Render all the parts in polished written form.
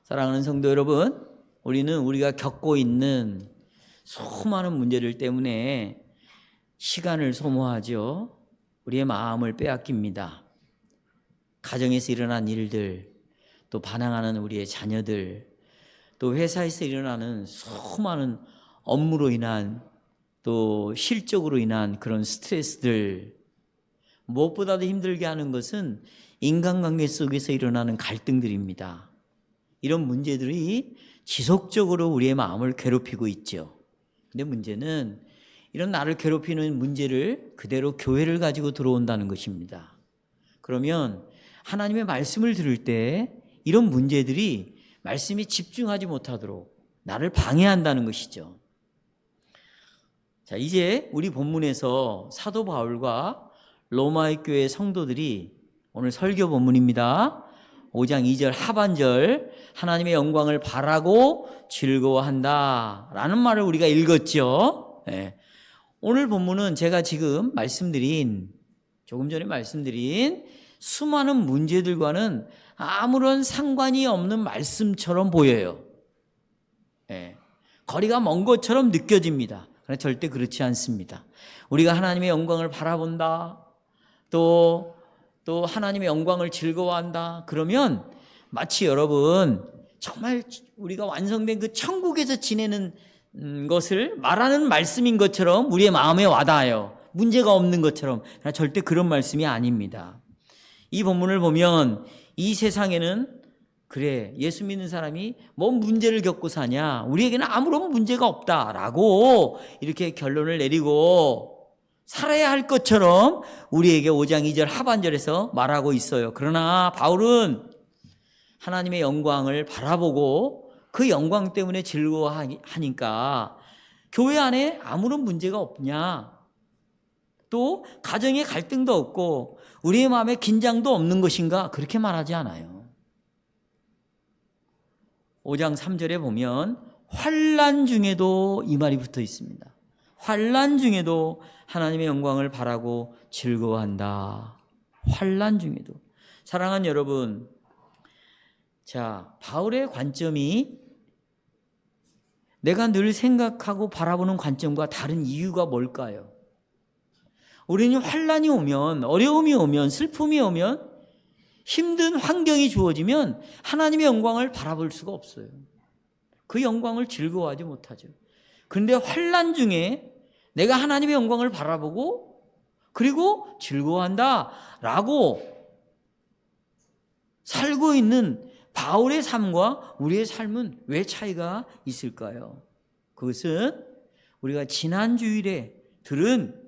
사랑하는 성도 여러분, 우리는 우리가 겪고 있는 수많은 문제들 때문에 시간을 소모하죠. 우리의 마음을 빼앗깁니다. 가정에서 일어난 일들, 또 반항하는 우리의 자녀들, 또 회사에서 일어나는 수많은 업무로 인한 또 실적으로 인한 그런 스트레스들, 무엇보다도 힘들게 하는 것은 인간관계 속에서 일어나는 갈등들입니다. 이런 문제들이 지속적으로 우리의 마음을 괴롭히고 있죠. 근데 문제는 이런 나를 괴롭히는 문제를 그대로 교회를 가지고 들어온다는 것입니다. 그러면 하나님의 말씀을 들을 때 이런 문제들이 말씀에 집중하지 못하도록 나를 방해한다는 것이죠. 자, 이제 우리 본문에서 사도 바울과 로마의 교회 성도들이 오늘 설교 본문입니다. 5장 2절 하반절 하나님의 영광을 바라고 즐거워한다 라는 말을 우리가 읽었죠. 네. 오늘 본문은 제가 지금 조금 전에 말씀드린 수많은 문제들과는 아무런 상관이 없는 말씀처럼 보여요. 네. 거리가 먼 것처럼 느껴집니다. 그러나 절대 그렇지 않습니다. 우리가 하나님의 영광을 바라본다, 또 하나님의 영광을 즐거워한다. 그러면 마치 여러분 정말 우리가 완성된 그 천국에서 지내는 것을 말하는 말씀인 것처럼 우리의 마음에 와닿아요. 문제가 없는 것처럼. 그러나 절대 그런 말씀이 아닙니다. 이 본문을 보면 이 세상에는 그래, 예수 믿는 사람이 뭔 문제를 겪고 사냐, 우리에게는 아무런 문제가 없다라고 이렇게 결론을 내리고 살아야 할 것처럼 우리에게 5장 2절 하반절에서 말하고 있어요. 그러나 바울은 하나님의 영광을 바라보고 그 영광 때문에 즐거워하니까 교회 안에 아무런 문제가 없냐, 또 가정에 갈등도 없고 우리의 마음에 긴장도 없는 것인가, 그렇게 말하지 않아요. 5장 3절에 보면 환난 중에도 이 말이 붙어 있습니다. 환난 중에도 하나님의 영광을 바라고 즐거워한다. 환난 중에도. 사랑하는 여러분, 자, 바울의 관점이 내가 늘 생각하고 바라보는 관점과 다른 이유가 뭘까요? 우리는 환난이 오면, 어려움이 오면, 슬픔이 오면, 힘든 환경이 주어지면 하나님의 영광을 바라볼 수가 없어요. 그 영광을 즐거워하지 못하죠. 그런데 환난 중에 내가 하나님의 영광을 바라보고 그리고 즐거워한다라고 살고 있는 바울의 삶과 우리의 삶은 왜 차이가 있을까요? 그것은 우리가 지난주에 들은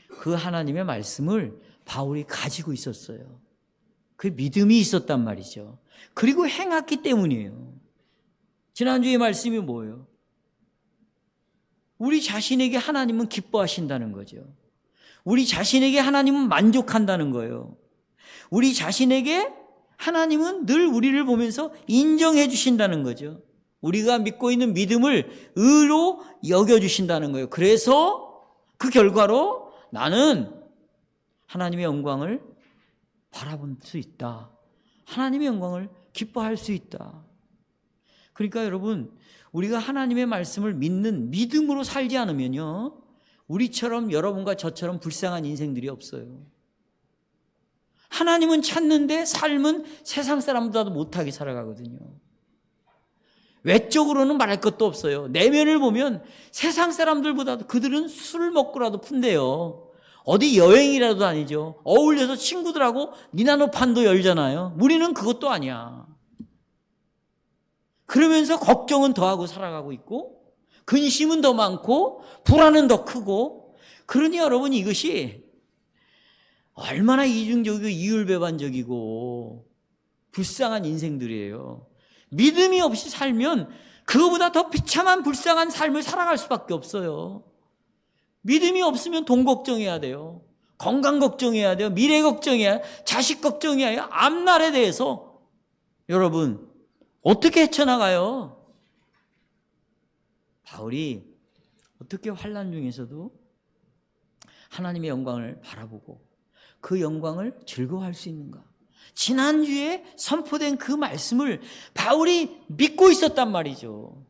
그 하나님의 말씀을 바울이 가지고 있었어요. 그 믿음이 있었단 말이죠. 그리고 행했기 때문이에요. 지난주의 말씀이 뭐예요? 우리 자신에게 하나님은 기뻐하신다는 거죠. 우리 자신에게 하나님은 만족한다는 거예요. 우리 자신에게 하나님은 늘 우리를 보면서 인정해 주신다는 거죠. 우리가 믿고 있는 믿음을 의로 여겨주신다는 거예요. 그래서 그 결과로 나는 하나님의 영광을 바라볼 수 있다. 하나님의 영광을 기뻐할 수 있다. 그러니까 여러분, 우리가 하나님의 말씀을 믿는 믿음으로 살지 않으면요, 우리처럼 여러분과 저처럼 불쌍한 인생들이 없어요. 하나님은 찾는데 삶은 세상 사람보다도 못하게 살아가거든요. 외적으로는 말할 것도 없어요. 내면을 보면 세상 사람들보다도 그들은 술을 먹고라도 푼대요. 어디 여행이라도 다니죠. 어울려서 친구들하고 니나노판도 열잖아요. 우리는 그것도 아니야. 그러면서 걱정은 더하고 살아가고 있고 근심은 더 많고 불안은 더 크고, 그러니 여러분 이것이 얼마나 이중적이고 이율배반적이고 불쌍한 인생들이에요. 믿음이 없이 살면 그거보다 더 비참한 불쌍한 삶을 살아갈 수밖에 없어요. 믿음이 없으면 돈 걱정해야 돼요. 건강 걱정해야 돼요. 미래 걱정해야 돼요. 자식 걱정해야 해요. 앞날에 대해서 여러분 어떻게 헤쳐나가요? 바울이 어떻게 환난 중에서도 하나님의 영광을 바라보고 그 영광을 즐거워할 수 있는가? 지난주에 선포된 그 말씀을 바울이 믿고 있었단 말이죠.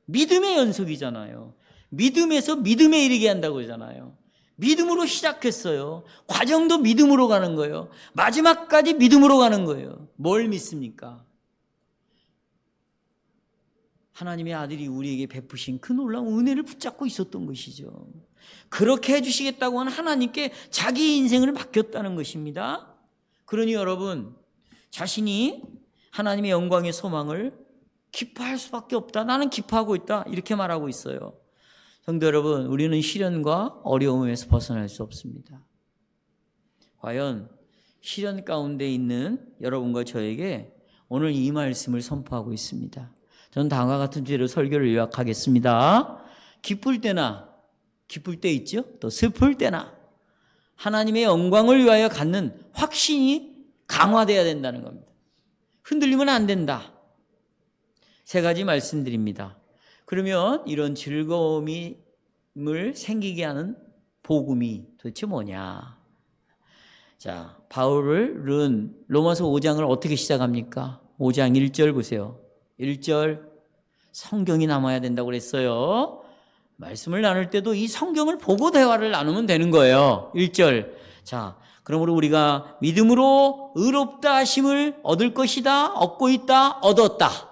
믿음의 연속이잖아요. 믿음에서 믿음에 이르게 한다고 하잖아요. 믿음으로 시작했어요. 과정도 믿음으로 가는 거예요. 마지막까지 믿음으로 가는 거예요. 뭘 믿습니까? 하나님의 아들이 우리에게 베푸신 그 놀라운 은혜를 붙잡고 있었던 것이죠. 그렇게 해주시겠다고 한 하나님께 자기 인생을 맡겼다는 것입니다. 그러니 여러분, 자신이 하나님의 영광의 소망을 기뻐할 수밖에 없다. 나는 기뻐하고 있다. 이렇게 말하고 있어요. 성도 여러분, 우리는 시련과 어려움에서 벗어날 수 없습니다. 과연 시련 가운데 있는 여러분과 저에게 오늘 이 말씀을 선포하고 있습니다. 저는 다음과 같은 주제로 설교를 요약하겠습니다. 기쁠 때 있죠? 또 슬플 때나 하나님의 영광을 위하여 갖는 확신이 강화되어야 된다는 겁니다. 흔들리면 안 된다. 세 가지 말씀드립니다. 그러면 이런 즐거움을 생기게 하는 복음이 도대체 뭐냐? 자, 바울은 로마서 5장을 어떻게 시작합니까? 5장 1절 보세요. 1절, 성경이 남아야 된다고 그랬어요. 말씀을 나눌 때도 이 성경을 보고 대화를 나누면 되는 거예요. 1절. 자, 그러므로 우리가 믿음으로 의롭다 하심을 얻을 것이다. 얻고 있다. 얻었다.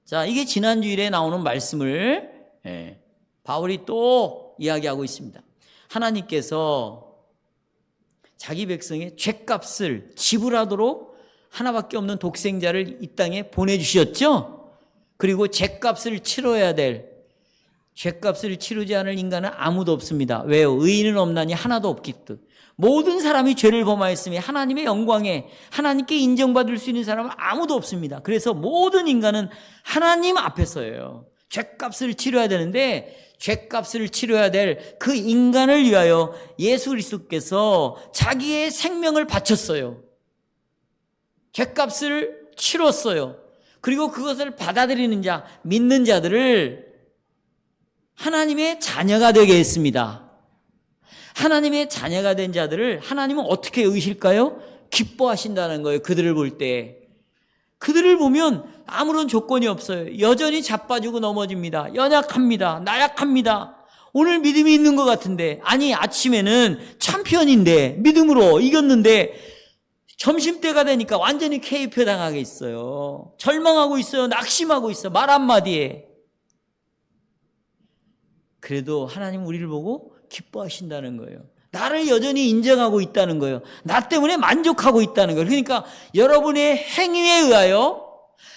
자, 이게 지난주일에 나오는 말씀을 바울이 또 이야기하고 있습니다. 하나님께서 자기 백성의 죗값을 지불하도록 하나밖에 없는 독생자를 이 땅에 보내주셨죠. 그리고 죗값을 치러야 될, 죗값을 치르지 않을 인간은 아무도 없습니다. 왜요? 의인은 없나니 하나도 없기 때문에. 모든 사람이 죄를 범하였으니 하나님의 영광에 하나님께 인정받을 수 있는 사람은 아무도 없습니다. 그래서 모든 인간은 하나님 앞에 서요. 죗값을 치러야 되는데 죗값을 치러야 될 그 인간을 위하여 예수 그리스도께서 자기의 생명을 바쳤어요. 죗값을 치렀어요. 그리고 그것을 받아들이는 자, 믿는 자들을 하나님의 자녀가 되게 했습니다. 하나님의 자녀가 된 자들을 하나님은 어떻게 여기실까요? 기뻐하신다는 거예요. 그들을 볼 때. 그들을 보면 아무런 조건이 없어요. 여전히 자빠지고 넘어집니다. 연약합니다. 나약합니다. 오늘 믿음이 있는 것 같은데, 아니 아침에는 챔피언인데 믿음으로 이겼는데 점심때가 되니까 완전히 KO 당하게 있어요. 절망하고 있어요. 낙심하고 있어요. 말 한마디에. 그래도 하나님 우리를 보고 기뻐하신다는 거예요. 나를 여전히 인정하고 있다는 거예요. 나 때문에 만족하고 있다는 거예요. 그러니까 여러분의 행위에 의하여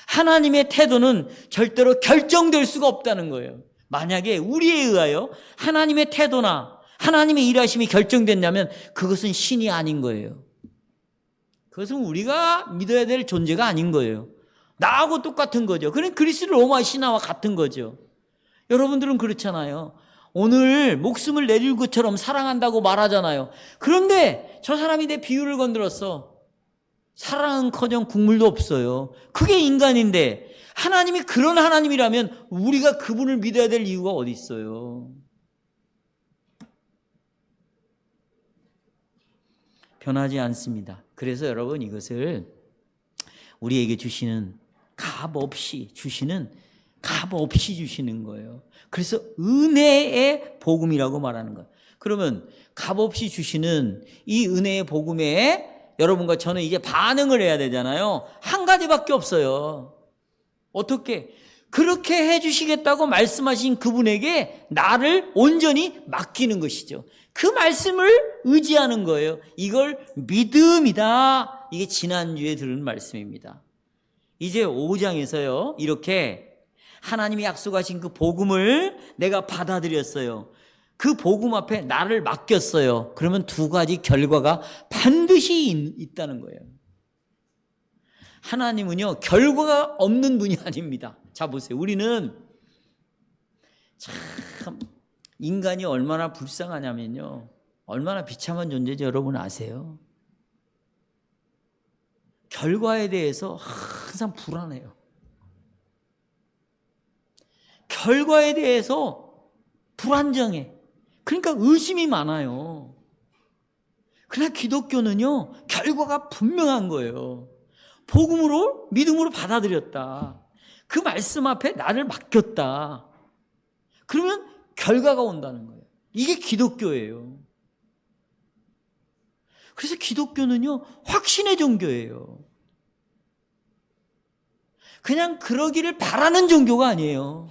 하나님의 태도는 절대로 결정될 수가 없다는 거예요. 만약에 우리에 의하여 하나님의 태도나 하나님의 일하심이 결정됐냐면 그것은 신이 아닌 거예요. 그것은 우리가 믿어야 될 존재가 아닌 거예요. 나하고 똑같은 거죠. 그건 그리스 로마 신화와 같은 거죠. 여러분들은 그렇잖아요. 오늘 목숨을 내줄 것처럼 사랑한다고 말하잖아요. 그런데 저 사람이 내 비유를 건드렸어. 사랑은커녕 국물도 없어요. 그게 인간인데 하나님이 그런 하나님이라면 우리가 그분을 믿어야 될 이유가 어디 있어요? 변하지 않습니다. 그래서 여러분 이것을 우리에게 주시는 값없이 주시는 거예요. 그래서 은혜의 복음이라고 말하는 거예요. 그러면 값없이 주시는 이 은혜의 복음에 여러분과 저는 이제 반응을 해야 되잖아요. 한 가지밖에 없어요. 어떻게? 그렇게 해주시겠다고 말씀하신 그분에게 나를 온전히 맡기는 것이죠. 그 말씀을 의지하는 거예요. 이걸 믿음이다. 이게 지난주에 들은 말씀입니다. 이제 5장에서요. 이렇게 하나님이 약속하신 그 복음을 내가 받아들였어요. 그 복음 앞에 나를 맡겼어요. 그러면 두 가지 결과가 반드시 있다는 거예요. 하나님은요, 결과가 없는 분이 아닙니다. 자, 보세요. 우리는 참 인간이 얼마나 불쌍하냐면요. 얼마나 비참한 존재인지 여러분 아세요? 결과에 대해서 항상 불안해요. 결과에 대해서 불안정해. 그러니까 의심이 많아요. 그러나 기독교는요, 결과가 분명한 거예요. 복음으로, 믿음으로 받아들였다. 그 말씀 앞에 나를 맡겼다. 그러면 결과가 온다는 거예요. 이게 기독교예요. 그래서 기독교는요, 확신의 종교예요. 그냥 그러기를 바라는 종교가 아니에요.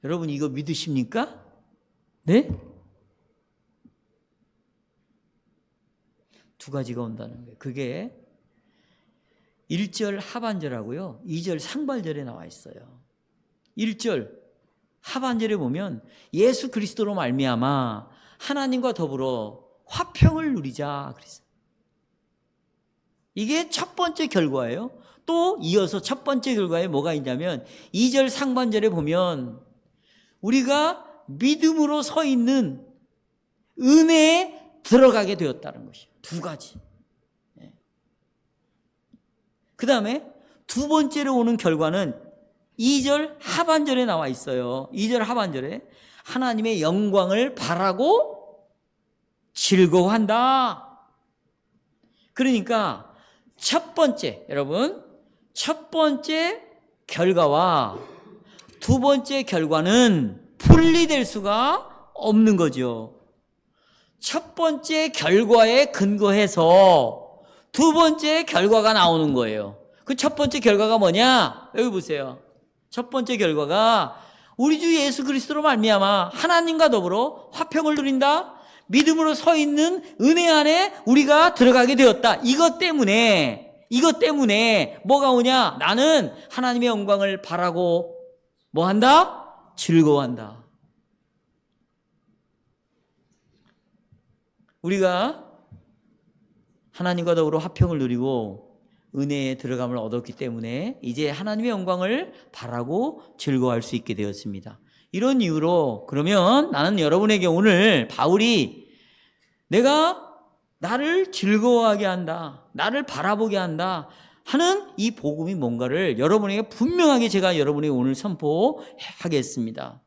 여러분 이거 믿으십니까? 네? 두 가지가 온다는 거예요. 그게 1절 하반절하고요, 2절 상반절에 나와 있어요. 1절 하반절에 보면 예수 그리스도로 말미암아 하나님과 더불어 화평을 누리자 그랬어요. 이게 첫 번째 결과예요. 또 이어서 첫 번째 결과에 뭐가 있냐면 2절 상반절에 보면 우리가 믿음으로 서 있는 은혜에 들어가게 되었다는 것이에요. 두 가지. 그 다음에 두 번째로 오는 결과는 2절 하반절에 나와 있어요. 2절 하반절에 하나님의 영광을 바라고 즐거워한다. 그러니까 첫 번째, 여러분, 첫 번째 결과와 두 번째 결과는 분리될 수가 없는 거죠. 첫 번째 결과에 근거해서 두 번째 결과가 나오는 거예요. 그 첫 번째 결과가 뭐냐? 여기 보세요. 첫 번째 결과가 우리 주 예수 그리스도로 말미암아 하나님과 더불어 화평을 누린다. 믿음으로 서 있는 은혜 안에 우리가 들어가게 되었다. 이것 때문에 뭐가 오냐? 나는 하나님의 영광을 바라고 뭐 한다? 즐거워한다. 우리가 하나님과 더불어 화평을 누리고 은혜에 들어감을 얻었기 때문에 이제 하나님의 영광을 바라고 즐거워할 수 있게 되었습니다. 이런 이유로 그러면 나는 여러분에게 오늘 바울이 내가 나를 즐거워하게 한다, 나를 바라보게 한다 하는 이 복음이 뭔가를 여러분에게 분명하게 제가 여러분에게 오늘 선포하겠습니다.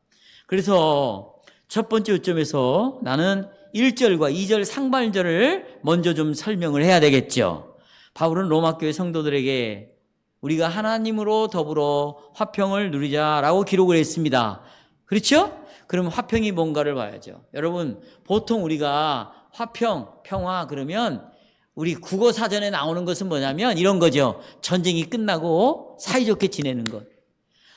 그래서 첫 번째 요점에서 나는 1절과 2절 상반절을 먼저 좀 설명을 해야 되겠죠. 바울은 로마교회 성도들에게 우리가 하나님으로 더불어 화평을 누리자라고 기록을 했습니다. 그렇죠? 그럼 화평이 뭔가를 봐야죠. 여러분, 보통 우리가 화평, 평화 그러면 우리 국어 사전에 나오는 것은 뭐냐면 이런 거죠. 전쟁이 끝나고 사이좋게 지내는 것.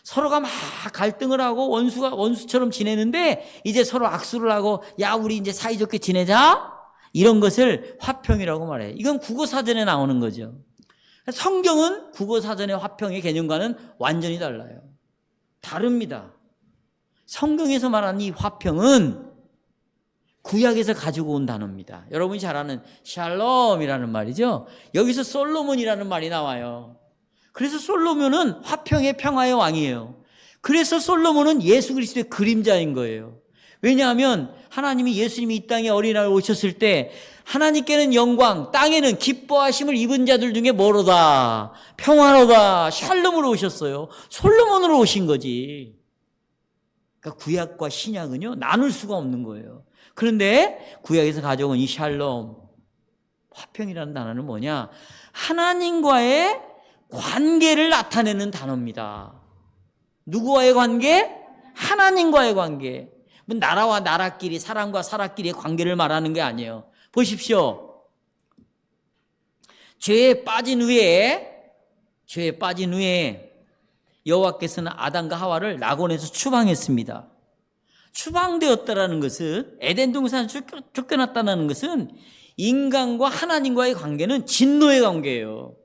서로가 막 갈등을 하고 원수처럼 지내는데 이제 서로 악수를 하고 야, 우리 이제 사이좋게 지내자. 이런 것을 화평이라고 말해요. 이건 국어사전에 나오는 거죠. 성경은 국어사전의 화평의 개념과는 완전히 달라요. 다릅니다. 성경에서 말하는 이 화평은 구약에서 가지고 온 단어입니다. 여러분이 잘 아는 샬롬이라는 말이죠. 여기서 솔로몬이라는 말이 나와요. 그래서 솔로몬은 화평의 평화의 왕이에요. 그래서 솔로몬은 예수 그리스도의 그림자인 거예요. 왜냐하면 하나님이 예수님이 이 땅에 어린아이로 오셨을 때 하나님께는 영광, 땅에는 기뻐하심을 입은 자들 중에 뭐로다? 평화로다, 샬롬으로 오셨어요. 솔로몬으로 오신 거지. 그러니까 구약과 신약은요, 나눌 수가 없는 거예요. 그런데 구약에서 가져온 이 샬롬, 화평이라는 단어는 뭐냐? 하나님과의 관계를 나타내는 단어입니다. 누구와의 관계? 하나님과의 관계. 나라와 나라끼리, 사람과 사람끼리의 관계를 말하는 게 아니에요. 보십시오. 죄에 빠진 후에 여호와께서는 아담과 하와를 낙원에서 추방했습니다. 추방되었다라는 것은, 에덴 동산에서 쫓겨났다는 것은 인간과 하나님과의 관계는 진노의 관계예요.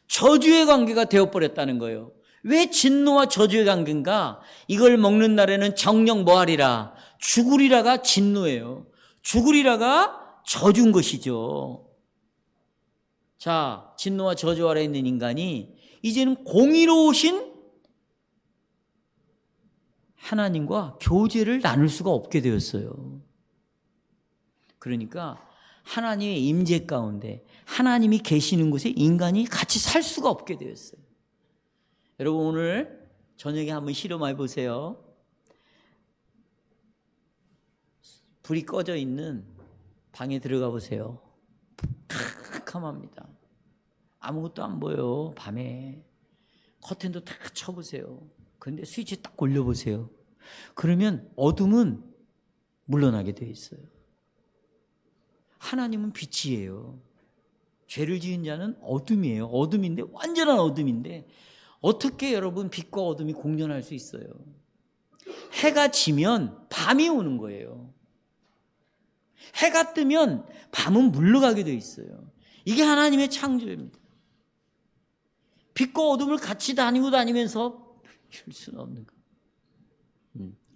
저주의 관계가 되어버렸다는 거예요. 왜 진노와 저주의 관계인가? 이걸 먹는 날에는 정령 뭐하리라? 죽으리라가 진노예요. 죽으리라가 저주인 것이죠. 자, 진노와 저주 아래 있는 인간이 이제는 공의로우신 하나님과 교제를 나눌 수가 없게 되었어요. 그러니까 하나님의 임재 가운데 하나님이 계시는 곳에 인간이 같이 살 수가 없게 되었어요. 여러분 오늘 저녁에 한번 실험해 보세요. 불이 꺼져 있는 방에 들어가 보세요. 캄캄합니다. 아무것도 안 보여. 밤에 커튼도 다 쳐보세요. 그런데 스위치 딱 올려보세요. 그러면 어둠은 물러나게 돼 있어요. 하나님은 빛이에요. 죄를 지은 자는 어둠이에요. 어둠인데, 완전한 어둠인데 어떻게 여러분 빛과 어둠이 공존할 수 있어요? 해가 지면 밤이 오는 거예요. 해가 뜨면 밤은 물러가게 돼 있어요. 이게 하나님의 창조입니다. 빛과 어둠을 같이 다니면서 이럴 수는 없는 거예요.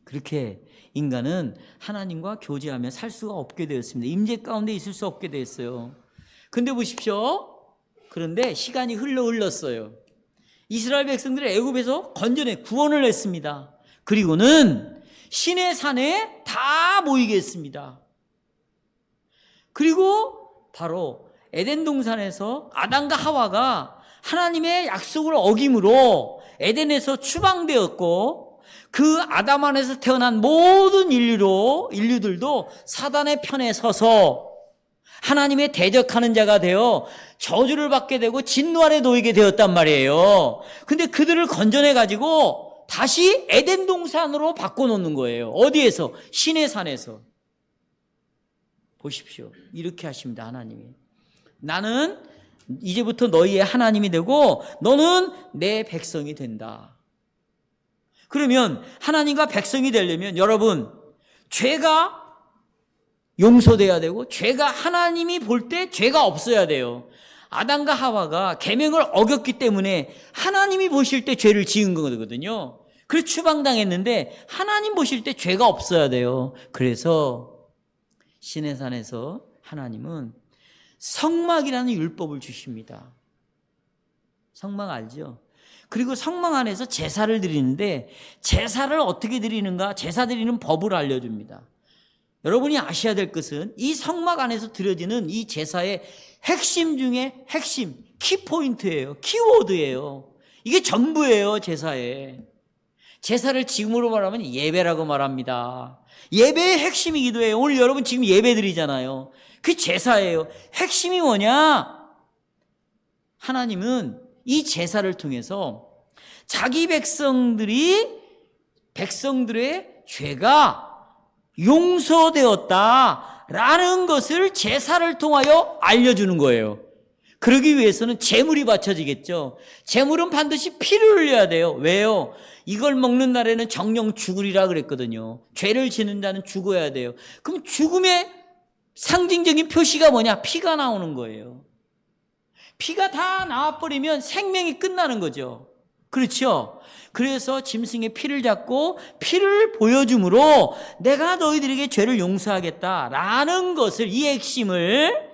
그렇게 인간은 하나님과 교제하며 살 수가 없게 되었습니다. 임재 가운데 있을 수 없게 되었어요. 근데 보십시오. 그런데 시간이 흘렀어요. 이스라엘 백성들을 애굽에서 건져내 구원을 했습니다. 그리고는 시내 산에 다 모이게 했습니다. 그리고 바로 에덴 동산에서 아담과 하와가 하나님의 약속을 어김으로 에덴에서 추방되었고, 그 아담 안에서 태어난 모든 인류들도 사단의 편에 서서 하나님의 대적하는 자가 되어 저주를 받게 되고 진노 아래 놓이게 되었단 말이에요. 근데 그들을 건져내 가지고 다시 에덴 동산으로 바꿔놓는 거예요. 어디에서? 시내산에서. 보십시오. 이렇게 하십니다, 하나님이. 나는 이제부터 너희의 하나님이 되고 너는 내 백성이 된다. 그러면 하나님과 백성이 되려면 여러분, 죄가 용서돼야 되고 죄가 하나님이 볼 때 죄가 없어야 돼요. 아담과 하와가 계명을 어겼기 때문에 하나님이 보실 때 죄를 지은 거거든요. 그래서 추방당했는데 하나님 보실 때 죄가 없어야 돼요. 그래서 시내산에서 하나님은 성막이라는 율법을 주십니다. 성막 알죠? 그리고 성막 안에서 제사를 드리는데 제사를 어떻게 드리는가? 제사 드리는 법을 알려줍니다. 여러분이 아셔야 될 것은 이 성막 안에서 드려지는 이 제사의 핵심 중에 핵심, 키포인트예요. 키워드예요. 이게 전부예요, 제사에. 제사를 지금으로 말하면 예배라고 말합니다. 예배의 핵심이기도 해요. 오늘 여러분 지금 예배 드리잖아요. 그 제사예요. 핵심이 뭐냐? 하나님은 이 제사를 통해서 자기 백성들의 죄가 용서되었다라는 것을 제사를 통하여 알려주는 거예요. 그러기 위해서는 제물이 바쳐지겠죠. 제물은 반드시 피를 흘려야 돼요. 왜요? 이걸 먹는 날에는 정령 죽으리라 그랬거든요. 죄를 지는 자는 죽어야 돼요. 그럼 죽음의 상징적인 표시가 뭐냐? 피가 나오는 거예요. 피가 다 나와버리면 생명이 끝나는 거죠. 그렇죠? 그래서 짐승의 피를 잡고 피를 보여줌으로 내가 너희들에게 죄를 용서하겠다라는 것을, 이 핵심을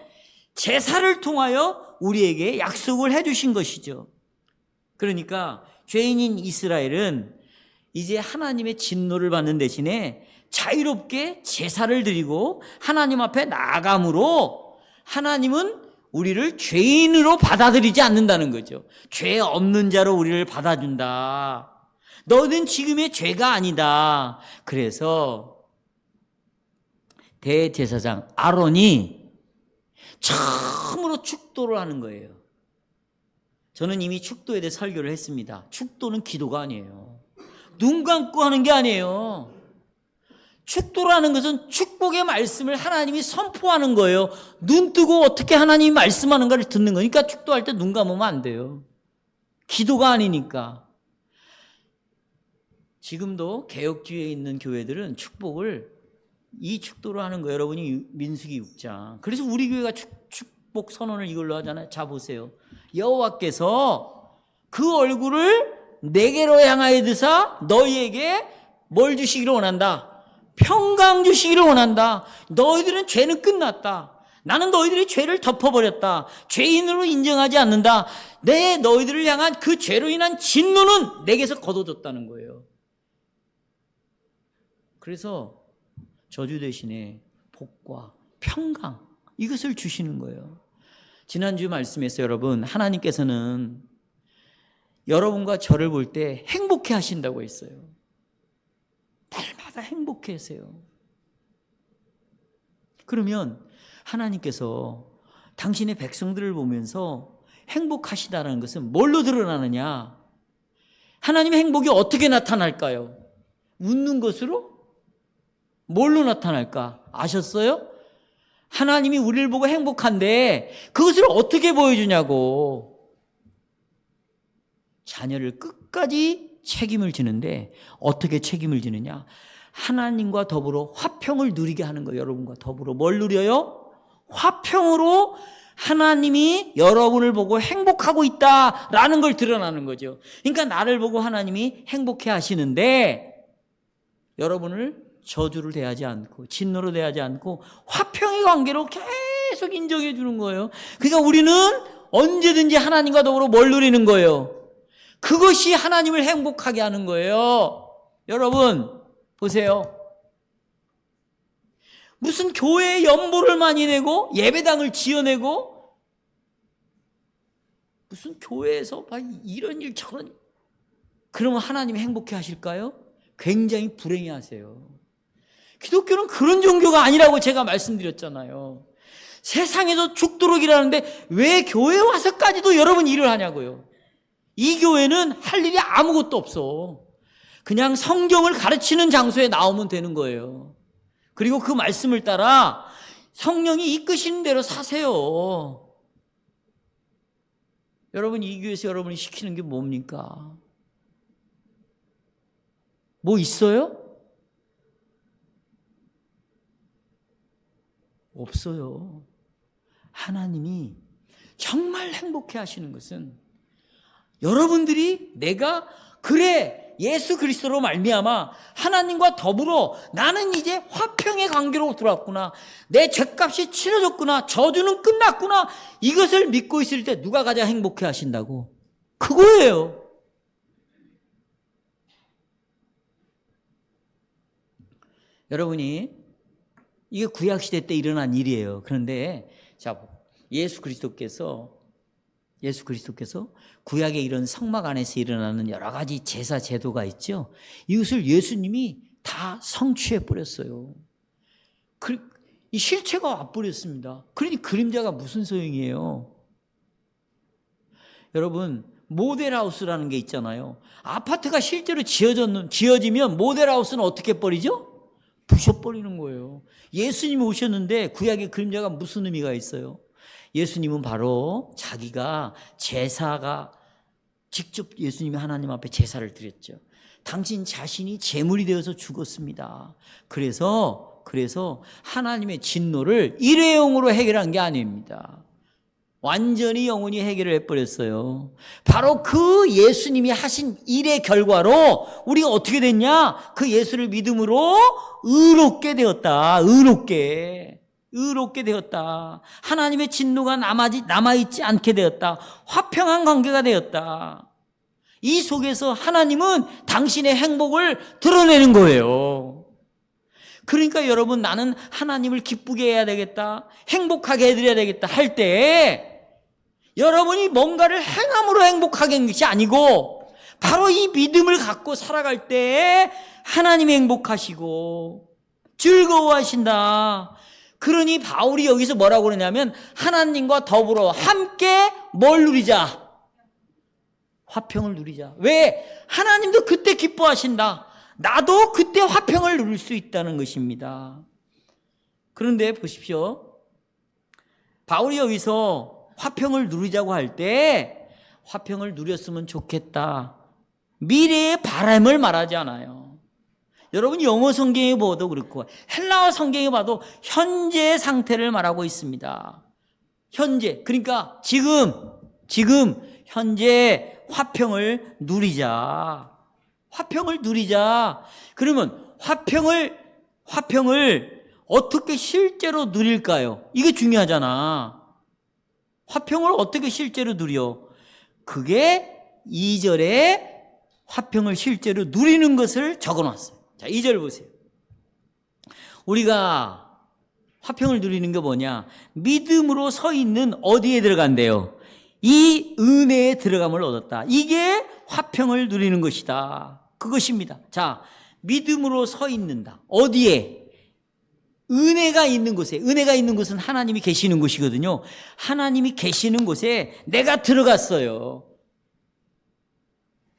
제사를 통하여 우리에게 약속을 해주신 것이죠. 그러니까 죄인인 이스라엘은 이제 하나님의 진노를 받는 대신에 자유롭게 제사를 드리고 하나님 앞에 나아감으로 하나님은 우리를 죄인으로 받아들이지 않는다는 거죠. 죄 없는 자로 우리를 받아준다. 너는 지금의 죄가 아니다. 그래서 대제사장 아론이 처음으로 축도를 하는 거예요. 저는 이미 축도에 대해 설교를 했습니다. 축도는 기도가 아니에요. 눈 감고 하는 게 아니에요. 축도라는 것은 축복의 말씀을 하나님이 선포하는 거예요. 눈 뜨고 어떻게 하나님이 말씀하는가를 듣는 거니까 축도할 때 눈 감으면 안 돼요. 기도가 아니니까. 지금도 개혁주의에 있는 교회들은 축복을 이 축도로 하는 거예요. 여러분이 민수기 6장. 그래서 우리 교회가 축복 선언을 이걸로 하잖아요. 자 보세요. 여호와께서 그 얼굴을 내게로 향하여 드사 너희에게 뭘 주시기를 원한다? 평강 주시기를 원한다. 너희들은 죄는 끝났다. 나는 너희들의 죄를 덮어버렸다. 죄인으로 인정하지 않는다. 내 너희들을 향한 그 죄로 인한 진노는 내게서 걷어졌다는 거예요. 그래서 저주 대신에 복과 평강, 이것을 주시는 거예요. 지난주 말씀에서 여러분, 하나님께서는 여러분과 저를 볼 때 행복해 하신다고 했어요. 날마다 행복해 하세요. 그러면 하나님께서 당신의 백성들을 보면서 행복하시다는 것은 뭘로 드러나느냐? 하나님의 행복이 어떻게 나타날까요? 웃는 것으로? 뭘로 나타날까? 아셨어요? 하나님이 우리를 보고 행복한데 그것을 어떻게 보여주냐고. 자녀를 끝까지 책임을 지는데 어떻게 책임을 지느냐? 하나님과 더불어 화평을 누리게 하는 거예요. 여러분과 더불어 뭘 누려요? 화평으로 하나님이 여러분을 보고 행복하고 있다라는 걸 드러나는 거죠. 그러니까 나를 보고 하나님이 행복해 하시는데 여러분을 저주를 대하지 않고 진노로 대하지 않고 화평의 관계로 계속 인정해 주는 거예요. 그러니까 우리는 언제든지 하나님과 더불어 뭘 누리는 거예요? 그것이 하나님을 행복하게 하는 거예요. 여러분 보세요. 무슨 교회에 연보를 많이 내고 예배당을 지어내고 무슨 교회에서 이런 일 저런 일. 그러면 하나님 행복해 하실까요? 굉장히 불행해 하세요. 기독교는 그런 종교가 아니라고 제가 말씀드렸잖아요. 세상에서 죽도록 일하는데 왜 교회 와서까지도 여러분 일을 하냐고요. 이 교회는 할 일이 아무것도 없어. 그냥 성경을 가르치는 장소에 나오면 되는 거예요. 그리고 그 말씀을 따라 성령이 이끄시는 대로 사세요. 여러분 이 교회에서 여러분이 시키는 게 뭡니까? 뭐 있어요? 없어요. 하나님이 정말 행복해 하시는 것은 여러분들이 내가 그래 예수 그리스도로 말미암아 하나님과 더불어 나는 이제 화평의 관계로 들어왔구나. 내 죄값이 치러졌구나. 저주는 끝났구나. 이것을 믿고 있을 때 누가 가장 행복해 하신다고? 그거예요. 여러분이 이게 구약시대 때 일어난 일이에요. 그런데 자 예수 그리스도께서 구약의 이런 성막 안에서 일어나는 여러 가지 제사 제도가 있죠. 이것을 예수님이 다 성취해 버렸어요. 이 실체가 와버렸습니다. 그러니 그림자가 무슨 소용이에요? 여러분 모델하우스라는 게 있잖아요. 아파트가 실제로 지어지면 모델하우스는 어떻게 버리죠? 부셔버리는 거예요. 예수님이 오셨는데 구약의 그림자가 무슨 의미가 있어요? 예수님은 바로 자기가 제사가 직접 예수님이 하나님 앞에 제사를 드렸죠. 당신 자신이 제물이 되어서 죽었습니다. 그래서 하나님의 진노를 일회용으로 해결한 게 아닙니다. 완전히 영원히 해결을 해버렸어요. 바로 그 예수님이 하신 일의 결과로 우리가 어떻게 됐냐? 그 예수를 믿음으로 의롭게 되었다. 의롭게 되었다. 하나님의 진노가 남아있지 않게 되었다. 화평한 관계가 되었다. 이 속에서 하나님은 당신의 행복을 드러내는 거예요. 그러니까 여러분 나는 하나님을 기쁘게 해야 되겠다. 행복하게 해드려야 되겠다 할 때 여러분이 뭔가를 행함으로 행복하게 하는 것이 아니고 바로 이 믿음을 갖고 살아갈 때 하나님이 행복하시고 즐거워하신다. 그러니 바울이 여기서 뭐라고 그러냐면 하나님과 더불어 함께 뭘 누리자? 화평을 누리자. 왜? 하나님도 그때 기뻐하신다. 나도 그때 화평을 누릴 수 있다는 것입니다. 그런데 보십시오. 바울이 여기서 화평을 누리자고 할 때 화평을 누렸으면 좋겠다. 미래의 바람을 말하지 않아요. 여러분 영어 성경에 봐도 그렇고 헬라어 성경에 봐도 현재의 상태를 말하고 있습니다. 현재, 그러니까 지금 현재 화평을 누리자. 화평을 누리자. 그러면 화평을 어떻게 실제로 누릴까요? 이게 중요하잖아. 화평을 어떻게 실제로 누려? 그게 2절에 화평을 실제로 누리는 것을 적어놨어요. 자, 2절 보세요. 우리가 화평을 누리는 게 뭐냐? 믿음으로 서 있는 어디에 들어간대요? 이 은혜에 들어감을 얻었다. 이게 화평을 누리는 것이다. 그것입니다. 자, 믿음으로 서 있는다. 어디에? 은혜가 있는 곳에, 은혜가 있는 곳은 하나님이 계시는 곳이거든요. 하나님이 계시는 곳에 내가 들어갔어요.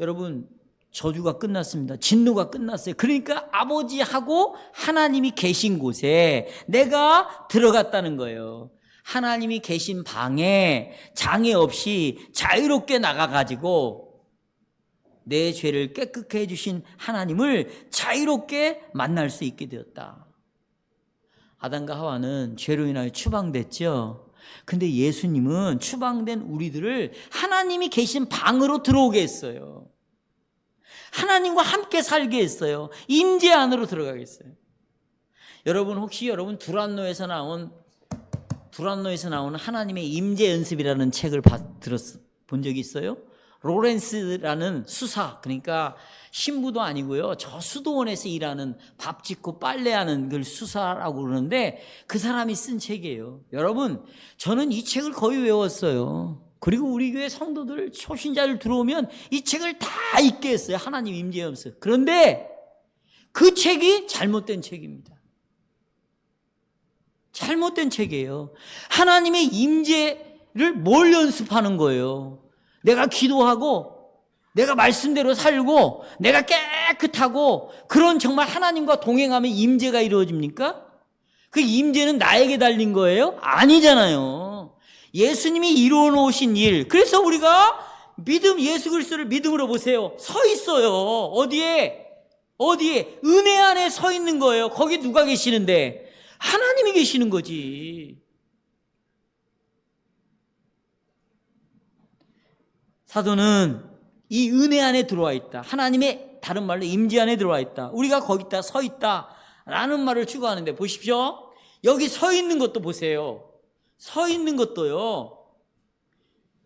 여러분, 저주가 끝났습니다. 진노가 끝났어요. 그러니까 아버지하고 하나님이 계신 곳에 내가 들어갔다는 거예요. 하나님이 계신 방에 장애 없이 자유롭게 나가가지고 내 죄를 깨끗게 해주신 하나님을 자유롭게 만날 수 있게 되었다. 아담과 하와는 죄로 인하여 추방됐죠. 근데 예수님은 추방된 우리들을 하나님이 계신 방으로 들어오게 했어요. 하나님과 함께 살게 했어요. 임재 안으로 들어가게 했어요. 여러분, 혹시 여러분 두란노에서 나온 하나님의 임재 연습이라는 책을 본 적이 있어요? 로렌스라는 수사, 그러니까 신부도 아니고요, 저 수도원에서 일하는, 밥 짓고 빨래하는 그 수사라고 그러는데 그 사람이 쓴 책이에요. 여러분, 저는 이 책을 거의 외웠어요. 그리고 우리 교회 성도들, 초신자들 들어오면 이 책을 다 읽게 했어요. 하나님 임재 연습. 그런데 그 책이 잘못된 책입니다. 잘못된 책이에요. 하나님의 임재를 뭘 연습하는 거예요? 내가 기도하고 내가 말씀대로 살고 내가 깨끗하고 그런 정말 하나님과 동행하면 임재가 이루어집니까? 그 임재는 나에게 달린 거예요? 아니잖아요. 예수님이 이루어 놓으신 일. 그래서 우리가 예수 그리스도를 믿음으로 보세요. 서 있어요. 어디에? 은혜 안에 서 있는 거예요. 거기 누가 계시는데? 하나님이 계시는 거지. 사도는 이 은혜 안에 들어와 있다. 하나님의 다른 말로 임재 안에 들어와 있다. 우리가 거기다 서 있다 라는 말을 추구하는데, 보십시오. 여기 서 있는 것도 보세요. 서 있는 것도요,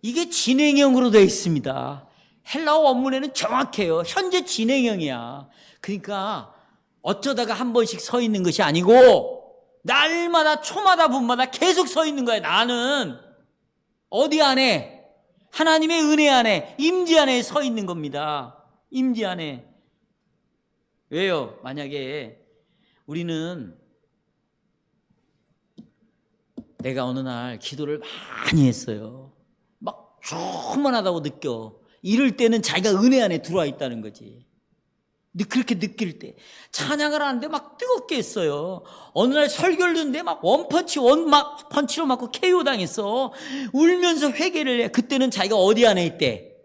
이게 진행형으로 되어 있습니다. 헬라어 원문에는 정확해요. 현재 진행형이야. 그러니까 어쩌다가 한 번씩 서 있는 것이 아니고 날마다 초마다 분마다 계속 서 있는 거야. 나는 어디 안에? 하나님의 은혜 안에, 임재 안에 서 있는 겁니다. 임재 안에. 왜요? 만약에 우리는, 내가 어느 날 기도를 많이 했어요. 막 충만하다고 느껴. 이럴 때는 자기가 은혜 안에 들어와 있다는 거지. 그렇게 느낄 때 찬양을 하는데 막 뜨겁게 했어요. 어느 날 설교를 듣는데 막 원펀치로 맞고 KO 당했어. 울면서 회개를 해. 그때는 자기가 어디 안에 있대?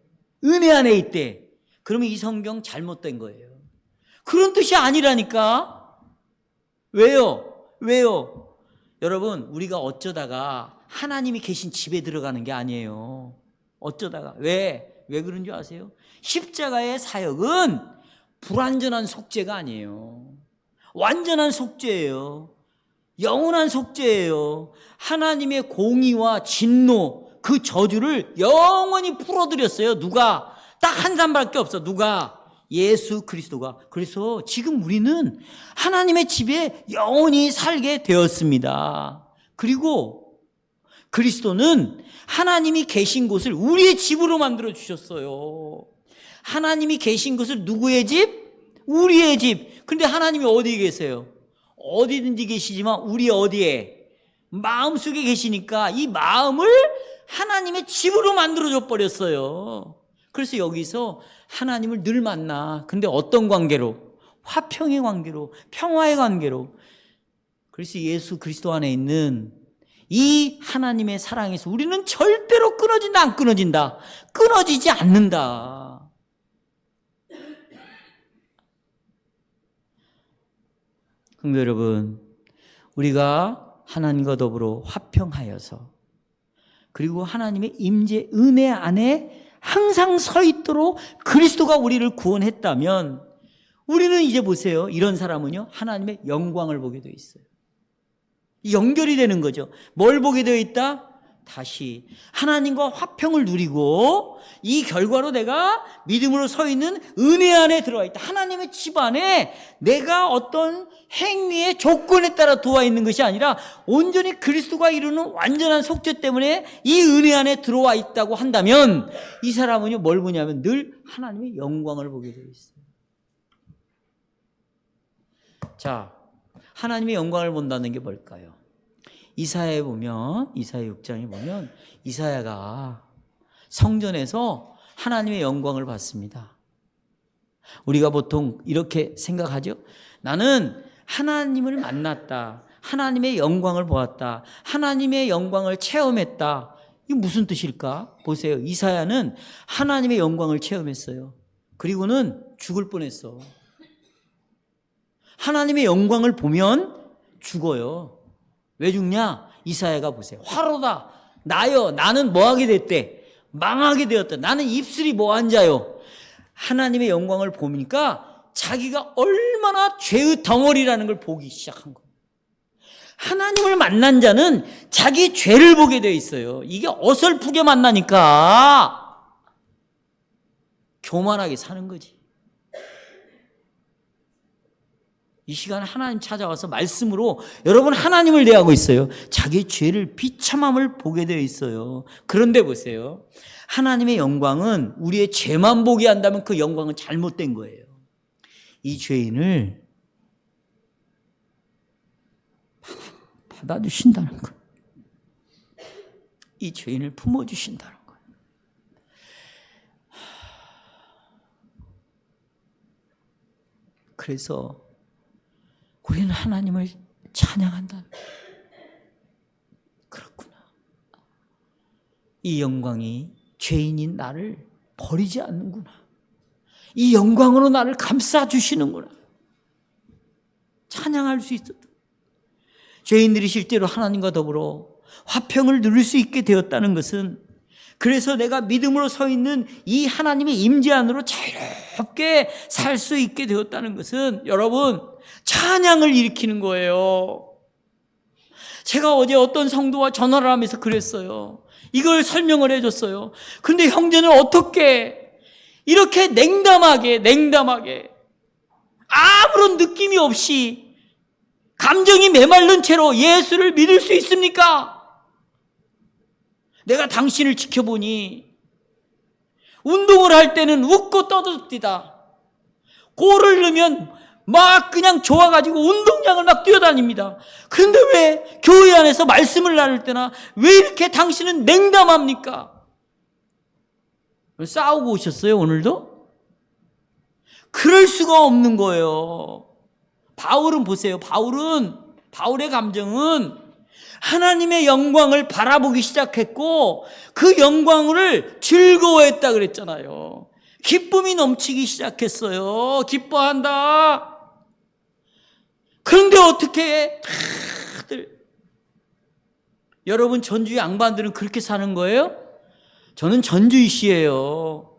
은혜 안에 있대. 그러면 이 성경 잘못된 거예요. 그런 뜻이 아니라니까. 왜요? 여러분, 우리가 어쩌다가 하나님이 계신 집에 들어가는 게 아니에요. 어쩌다가. 왜 그런 줄 아세요? 십자가의 사역은 불완전한 속죄가 아니에요. 완전한 속죄예요. 영원한 속죄예요. 하나님의 공의와 진노, 그 저주를 영원히 풀어드렸어요. 누가? 딱 한 사람밖에 없어. 누가? 예수 그리스도가. 그래서 지금 우리는 하나님의 집에 영원히 살게 되었습니다. 그리고 그리스도는 하나님이 계신 곳을 우리의 집으로 만들어 주셨어요. 하나님이 계신 곳을 누구의 집? 우리의 집. 근데 하나님이 어디에 계세요? 어디든지 계시지만 우리 어디에? 마음속에 계시니까 이 마음을 하나님의 집으로 만들어줘 버렸어요. 그래서 여기서 하나님을 늘 만나. 근데 어떤 관계로? 화평의 관계로, 평화의 관계로. 그래서 예수 그리스도 안에 있는 이 하나님의 사랑에서 우리는 절대로 안 끊어진다. 끊어지지 않는다. 성도 여러분, 우리가 하나님과 더불어 화평하여서, 그리고 하나님의 임재 은혜 안에 항상 서 있도록 그리스도가 우리를 구원했다면, 우리는 이제 보세요. 이런 사람은요, 하나님의 영광을 보게 되어 있어요. 연결이 되는 거죠. 뭘 보게 되어 있다? 다시 하나님과 화평을 누리고, 이 결과로 내가 믿음으로 서 있는 은혜 안에 들어와 있다. 하나님의 집 안에 내가 어떤 행위의 조건에 따라 들어와 있는 것이 아니라 온전히 그리스도가 이루는 완전한 속죄 때문에 이 은혜 안에 들어와 있다고 한다면, 이 사람은요 뭘 보냐면 늘 하나님의 영광을 보게 되어 있어요. 자, 하나님의 영광을 본다는 게 뭘까요? 이사야에 보면, 이사야 6장에 보면 이사야가 성전에서 하나님의 영광을 봤습니다. 우리가 보통 이렇게 생각하죠. 나는 하나님을 만났다. 하나님의 영광을 보았다. 하나님의 영광을 체험했다. 이게 무슨 뜻일까? 보세요. 이사야는 하나님의 영광을 체험했어요. 그리고는 죽을 뻔했어. 하나님의 영광을 보면 죽어요. 왜 죽냐? 이사야가 보세요. 화로다. 나여, 나는 뭐하게 됐대? 망하게 되었다. 나는 입술이 뭐한 자요? 하나님의 영광을 보니까 자기가 얼마나 죄의 덩어리라는 걸 보기 시작한 거예요. 하나님을 만난 자는 자기 죄를 보게 돼 있어요. 이게 어설프게 만나니까 교만하게 사는 거지. 이 시간에 하나님 찾아와서 말씀으로 여러분 하나님을 대하고 있어요. 자기 죄를 비참함을 보게 되어 있어요. 그런데 보세요. 하나님의 영광은 우리의 죄만 보게 한다면 그 영광은 잘못된 거예요. 이 죄인을 받아주신다는 거예요. 이 죄인을 품어주신다는 거예요. 그래서 우리는 하나님을 찬양한다. 그렇구나. 이 영광이 죄인인 나를 버리지 않는구나. 이 영광으로 나를 감싸주시는구나. 찬양할 수 있었다. 죄인들이 실제로 하나님과 더불어 화평을 누릴 수 있게 되었다는 것은, 그래서 내가 믿음으로 서 있는 이 하나님의 임재 안으로 자유롭게 살 수 있게 되었다는 것은 여러분 찬양을 일으키는 거예요. 제가 어제 어떤 성도와 전화를 하면서 그랬어요. 이걸 설명을 해줬어요. 근데 형제는 어떻게 이렇게 냉담하게 아무런 느낌이 없이 감정이 메마른 채로 예수를 믿을 수 있습니까? 내가 당신을 지켜보니 운동을 할 때는 웃고 떠들디다. 골을 넣으면 막 그냥 좋아가지고 운동장을 막 뛰어다닙니다. 그런데 왜 교회 안에서 말씀을 나눌 때나 왜 이렇게 당신은 냉담합니까? 싸우고 오셨어요, 오늘도? 그럴 수가 없는 거예요. 바울은 보세요. 바울의 감정은 하나님의 영광을 바라보기 시작했고 그 영광을 즐거워했다 그랬잖아요. 기쁨이 넘치기 시작했어요. 기뻐한다. 그런데 어떻게 해? 다들 여러분 전주의 양반들은 그렇게 사는 거예요? 저는 전주이시예요.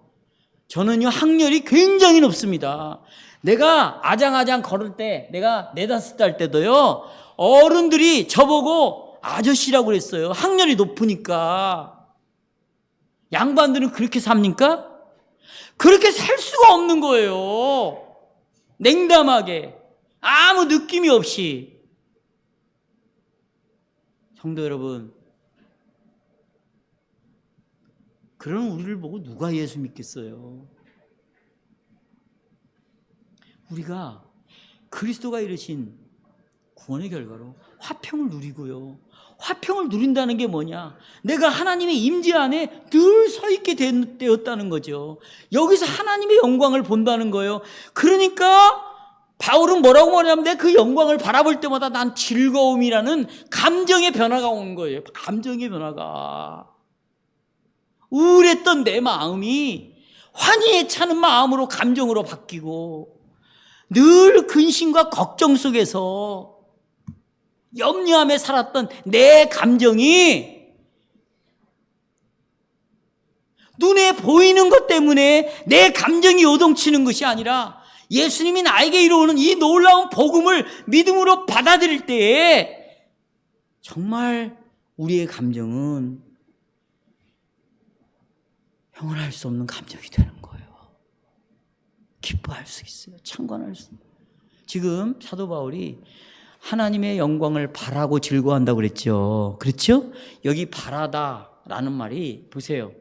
저는요 학렬이 굉장히 높습니다. 내가 아장아장 걸을 때, 내가 4-5살 때도요 어른들이 저보고 아저씨라고 그랬어요. 학렬이 높으니까. 양반들은 그렇게 삽니까? 그렇게 살 수가 없는 거예요. 냉담하게 아무 느낌이 없이. 성도 여러분, 그런 우리를 보고 누가 예수 믿겠어요? 우리가 그리스도가 이루신 구원의 결과로 화평을 누리고요. 화평을 누린다는 게 뭐냐? 내가 하나님의 임재 안에 늘 서 있게 되었다는 거죠. 여기서 하나님의 영광을 본다는 거예요. 그러니까 바울은 뭐라고 말하냐면 내 그 영광을 바라볼 때마다 난 즐거움이라는 감정의 변화가 오는 거예요. 감정의 변화가. 우울했던 내 마음이 환희에 차는 마음으로 감정으로 바뀌고 늘 근심과 걱정 속에서 염려함에 살았던 내 감정이 눈에 보이는 것 때문에 내 감정이 요동치는 것이 아니라 예수님이 나에게 이루어오는 이 놀라운 복음을 믿음으로 받아들일 때에 정말 우리의 감정은 형언할 수 없는 감정이 되는 거예요. 기뻐할 수 있어요. 창관할 수. 지금 사도 바울이 하나님의 영광을 바라고 즐거워한다고 그랬죠. 그렇죠? 여기 바라다라는 말이 보세요.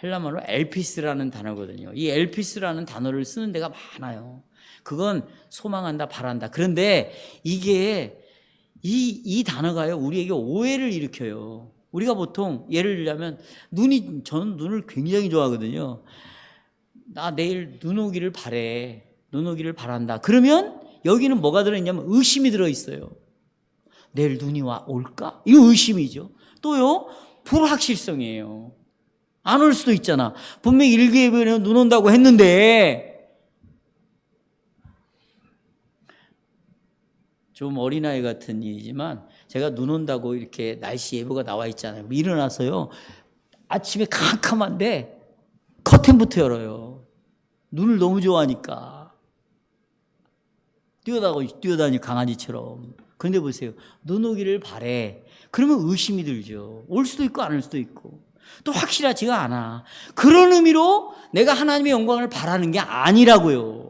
헬라말로 엘피스라는 단어거든요. 이 엘피스라는 단어를 쓰는 데가 많아요. 그건 소망한다, 바란다. 그런데 이게 이 단어가요, 우리에게 오해를 일으켜요. 우리가 보통 예를 들자면 저는 눈을 굉장히 좋아하거든요. 나 내일 눈 오기를 바래. 눈 오기를 바란다. 그러면 여기는 뭐가 들어있냐면 의심이 들어있어요. 내일 눈이 올까? 이거 의심이죠. 또요, 불확실성이에요. 안 올 수도 있잖아. 분명히 일기예보에는 눈 온다고 했는데, 좀 어린아이 같은 일이지만 제가 눈 온다고 이렇게 날씨 예보가 나와 있잖아요. 일어나서요, 아침에 캄캄한데 커튼부터 열어요. 눈을 너무 좋아하니까 뛰어다니 강아지처럼. 그런데 보세요, 눈 오기를 바래. 그러면 의심이 들죠. 올 수도 있고 안 올 수도 있고 또 확실하지가 않아. 그런 의미로 내가 하나님의 영광을 바라는 게 아니라고요.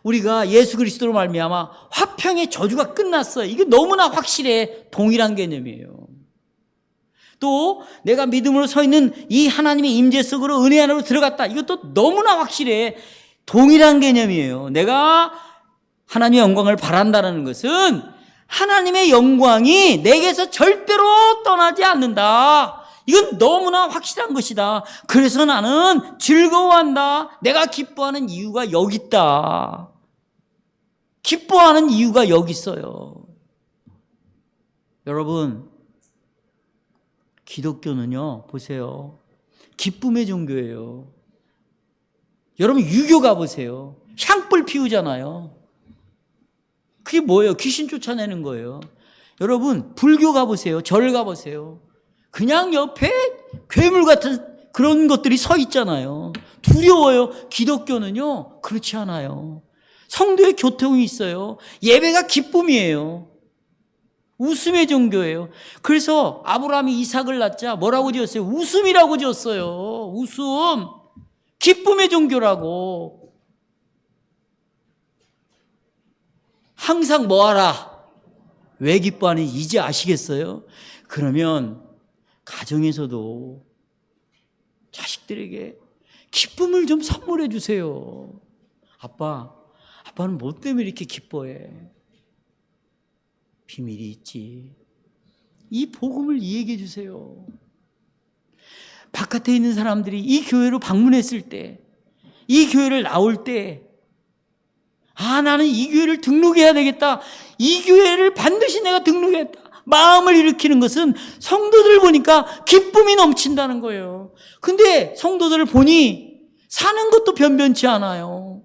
우리가 예수 그리스도로 말미암아 화평의 저주가 끝났어요. 이게 너무나 확실해. 동일한 개념이에요. 또 내가 믿음으로 서 있는 이 하나님의 임재 속으로 은혜 안으로 들어갔다. 이것도 너무나 확실해. 동일한 개념이에요. 내가 하나님의 영광을 바란다는 것은 하나님의 영광이 내게서 절대로 떠나지 않는다. 이건 너무나 확실한 것이다. 그래서 나는 즐거워한다. 내가 기뻐하는 이유가 여기 있다. 기뻐하는 이유가 여기 있어요. 여러분, 기독교는요, 보세요, 기쁨의 종교예요. 여러분, 유교 가보세요. 향불 피우잖아요. 그게 뭐예요? 귀신 쫓아내는 거예요. 여러분, 불교 가보세요. 절 가보세요. 그냥 옆에 괴물 같은 그런 것들이 서 있잖아요. 두려워요. 기독교는요, 그렇지 않아요. 성도의 교통이 있어요. 예배가 기쁨이에요. 웃음의 종교예요. 그래서 아브라함이 이삭을 낳자 뭐라고 지었어요? 웃음이라고 지었어요. 웃음. 기쁨의 종교라고. 항상 뭐하라? 왜 기뻐하는지 이제 아시겠어요? 그러면 가정에서도 자식들에게 기쁨을 좀 선물해 주세요. 아빠는 뭐 때문에 이렇게 기뻐해? 비밀이 있지. 이 복음을 이야기해 주세요. 바깥에 있는 사람들이 이 교회로 방문했을 때, 이 교회를 나올 때, 나는 이 교회를 등록해야 되겠다. 이 교회를 반드시 내가 등록했다. 마음을 일으키는 것은 성도들 보니까 기쁨이 넘친다는 거예요. 근데 성도들을 보니 사는 것도 변변치 않아요.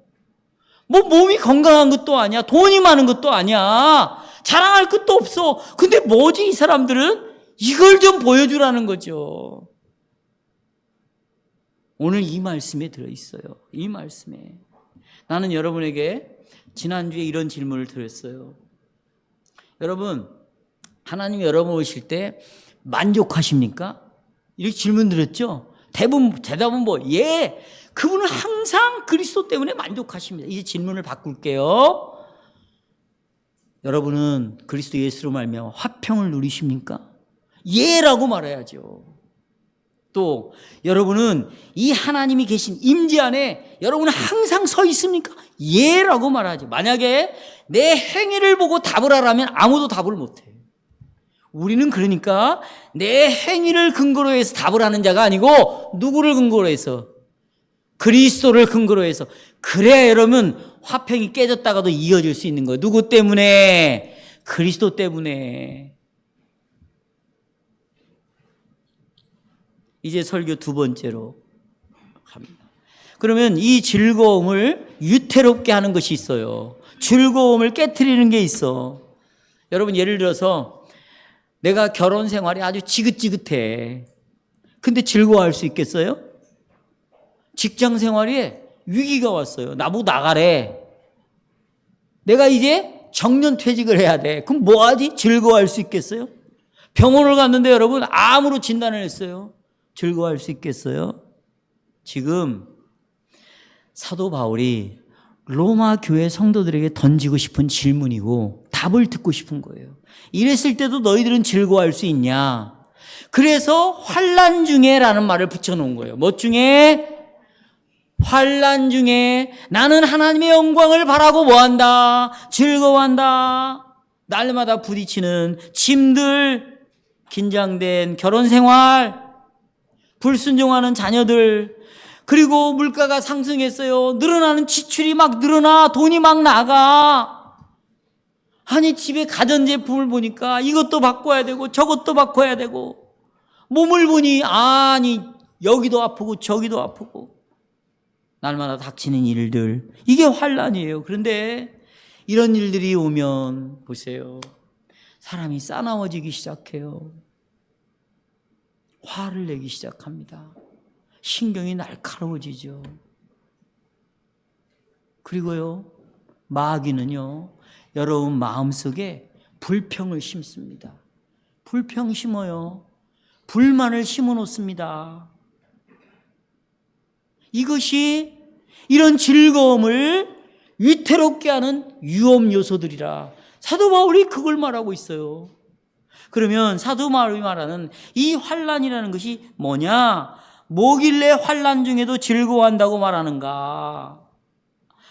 뭐 몸이 건강한 것도 아니야. 돈이 많은 것도 아니야. 자랑할 것도 없어. 근데 뭐지 이 사람들은? 이걸 좀 보여주라는 거죠. 오늘 이 말씀에 들어있어요. 이 말씀에. 나는 여러분에게 지난주에 이런 질문을 드렸어요. 여러분, 하나님이 여러분 오실 때 만족하십니까? 이렇게 질문 드렸죠? 대답은 뭐? 예, 그분은 항상 그리스도 때문에 만족하십니다. 이제 질문을 바꿀게요. 여러분은 그리스도 예수로 말미암아 화평을 누리십니까? 예라고 말해야죠. 또 여러분은 이 하나님이 계신 임재 안에 여러분은 항상 서 있습니까? 예라고 말하죠. 만약에 내 행위를 보고 답을 하라면 아무도 답을 못해. 우리는 그러니까 내 행위를 근거로 해서 답을 하는 자가 아니고 누구를 근거로 해서? 그리스도를 근거로 해서. 그래야 여러분 화평이 깨졌다가도 이어질 수 있는 거예요. 누구 때문에? 그리스도 때문에. 이제 설교 두 번째로 갑니다. 그러면 이 즐거움을 유태롭게 하는 것이 있어요. 즐거움을 깨트리는 게 있어. 여러분, 예를 들어서 내가 결혼 생활이 아주 지긋지긋해. 근데 즐거워할 수 있겠어요? 직장 생활에 위기가 왔어요. 나보고 나가래. 내가 이제 정년퇴직을 해야 돼. 그럼 뭐하지? 즐거워할 수 있겠어요? 병원을 갔는데 여러분 암으로 진단을 했어요. 즐거워할 수 있겠어요? 지금 사도 바울이 로마 교회 성도들에게 던지고 싶은 질문이고 답을 듣고 싶은 거예요. 이랬을 때도 너희들은 즐거워할 수 있냐? 그래서 환난 중에라는 말을 붙여놓은 거예요. 뭐 중에? 환난 중에 나는 하나님의 영광을 바라고 뭐한다? 즐거워한다. 날마다 부딪히는 짐들, 긴장된 결혼생활, 불순종하는 자녀들, 그리고 물가가 상승했어요. 늘어나는 지출이 막 늘어나, 돈이 막 나가. 아니, 집에 가전제품을 보니까 이것도 바꿔야 되고 저것도 바꿔야 되고, 몸을 보니 아니 여기도 아프고 저기도 아프고, 날마다 닥치는 일들, 이게 환난이에요. 그런데 이런 일들이 오면 보세요, 사람이 싸나워지기 시작해요. 화를 내기 시작합니다. 신경이 날카로워지죠. 그리고요, 마귀는요, 여러분 마음속에 불평을 심습니다. 불평 심어요. 불만을 심어 놓습니다. 이것이 이런 즐거움을 위태롭게 하는 위험 요소들이라 사도 바울이 그걸 말하고 있어요. 그러면 사도 바울이 말하는 이 환난이라는 것이 뭐냐? 뭐길래 환난 중에도 즐거워한다고 말하는가?